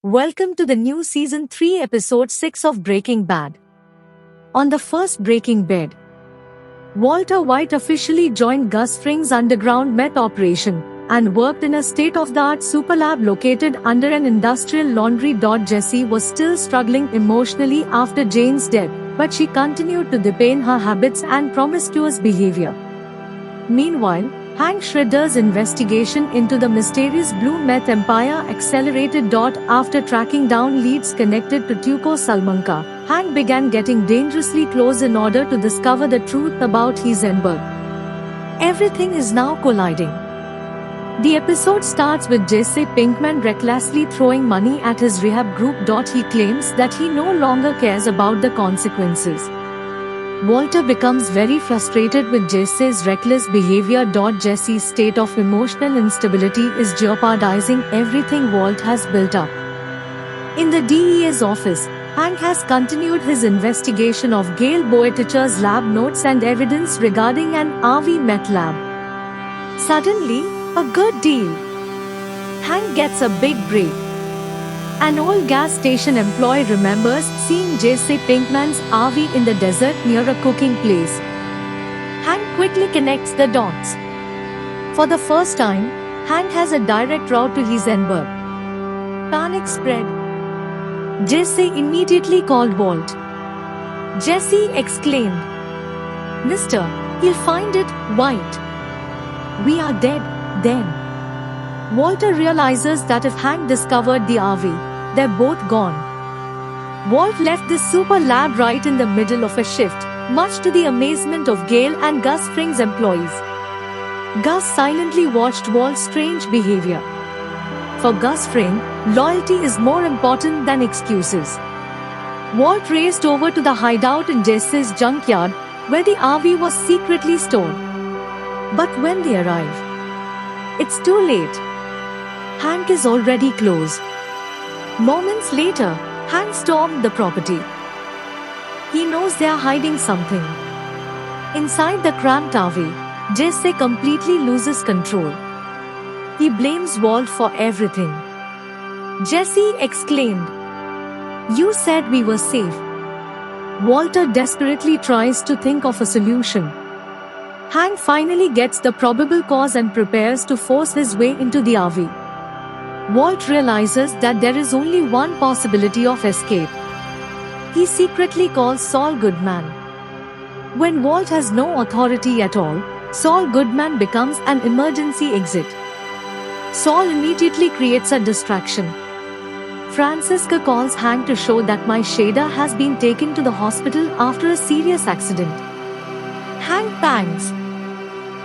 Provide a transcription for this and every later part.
Welcome to the new Season 3 Episode 6 of Breaking Bad. On the first Breaking Bad, Walter White officially joined Gus Fring's underground meth operation and worked in a state-of-the-art superlab located under an industrial laundry. Jesse was still struggling emotionally after Jane's death, but she continued to deepen her habits and promiscuous behavior. Meanwhile, Hank Schrader's investigation into the mysterious blue meth empire accelerated. After tracking down leads connected to Tuco Salamanca, Hank began getting dangerously close in order to discover the truth about Heisenberg. Everything is now colliding. The episode starts with Jesse Pinkman recklessly throwing money at his rehab group. He claims that he no longer cares about the consequences. Walter becomes very frustrated with Jesse's reckless behavior. Jesse's state of emotional instability is jeopardizing everything Walt has built up. In the DEA's office, Hank has continued his investigation of Gail Boetticher's lab notes and evidence regarding an RV meth lab. Suddenly, a good deal. Hank gets a big break. An old gas station employee remembers seeing Jesse Pinkman's RV in the desert near a cooking place. Hank quickly connects the dots. For the first time, Hank has a direct route to Heisenberg. Panic spread. Jesse immediately called Walt. Jesse exclaimed, "Mister, you'll find it, White. We are dead, then." Walter realizes that if Hank discovered the RV, they're both gone. Walt left this super lab right in the middle of a shift, much to the amazement of Gail and Gus Fring's employees. Gus silently watched Walt's strange behavior. For Gus Fring, loyalty is more important than excuses. Walt raced over to the hideout in Jesse's junkyard, where the RV was secretly stored. But when they arrive, it's too late. Hank is already close. Moments later, Hank stormed the property. He knows they are hiding something. Inside the cramped RV, Jesse completely loses control. He blames Walt for everything. Jesse exclaimed, "You said we were safe." Walter desperately tries to think of a solution. Hank finally gets the probable cause and prepares to force his way into the RV. Walt realizes that there is only one possibility of escape. He secretly calls Saul Goodman. When Walt has no authority at all, Saul Goodman becomes an emergency exit. Saul immediately creates a distraction. Francisca calls Hank to show that my shader has been taken to the hospital after a serious accident. Hank pangs.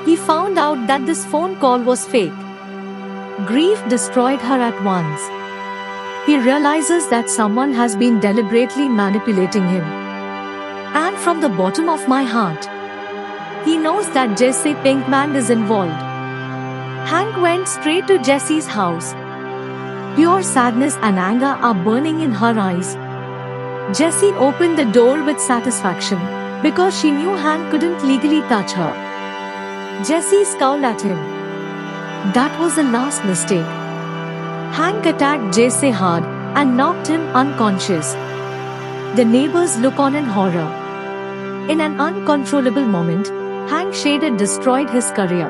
He found out that this phone call was fake. Grief destroyed her at once. He realizes that someone has been deliberately manipulating him. And from the bottom of my heart, he knows that Jesse Pinkman is involved. Hank went straight to Jesse's house. Pure sadness and anger are burning in her eyes. Jessie opened the door with satisfaction, because she knew Hank couldn't legally touch her. Jessie scowled at him. That was the last mistake. Hank attacked Jesse hard and knocked him unconscious. The neighbors look on in horror. In an uncontrollable moment, Hank Shader destroyed his career.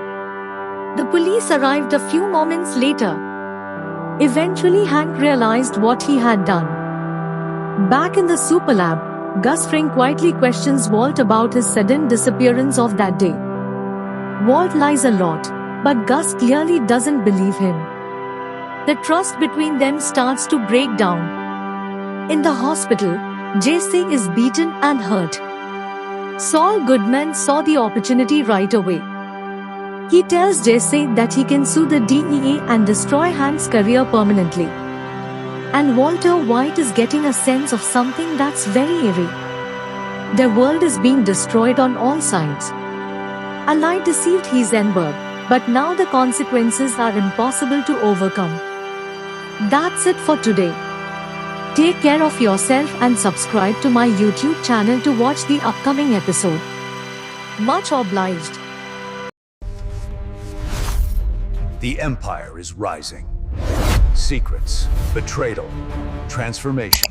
The police arrived a few moments later. Eventually Hank realized what he had done. Back in the superlab, Gus Fring quietly questions Walt about his sudden disappearance of that day. Walt lies a lot, but Gus clearly doesn't believe him. The trust between them starts to break down. In the hospital, Jesse is beaten and hurt. Saul Goodman saw the opportunity right away. He tells Jesse that he can sue the DEA and destroy Hank's career permanently. And Walter White is getting a sense of something that's very eerie. Their world is being destroyed on all sides. A lie deceived Heisenberg, but now the consequences are impossible to overcome. That's it for today. Take care of yourself and subscribe to my YouTube channel to watch the upcoming episode. Much obliged. The Empire is rising. Secrets, betrayal, transformation.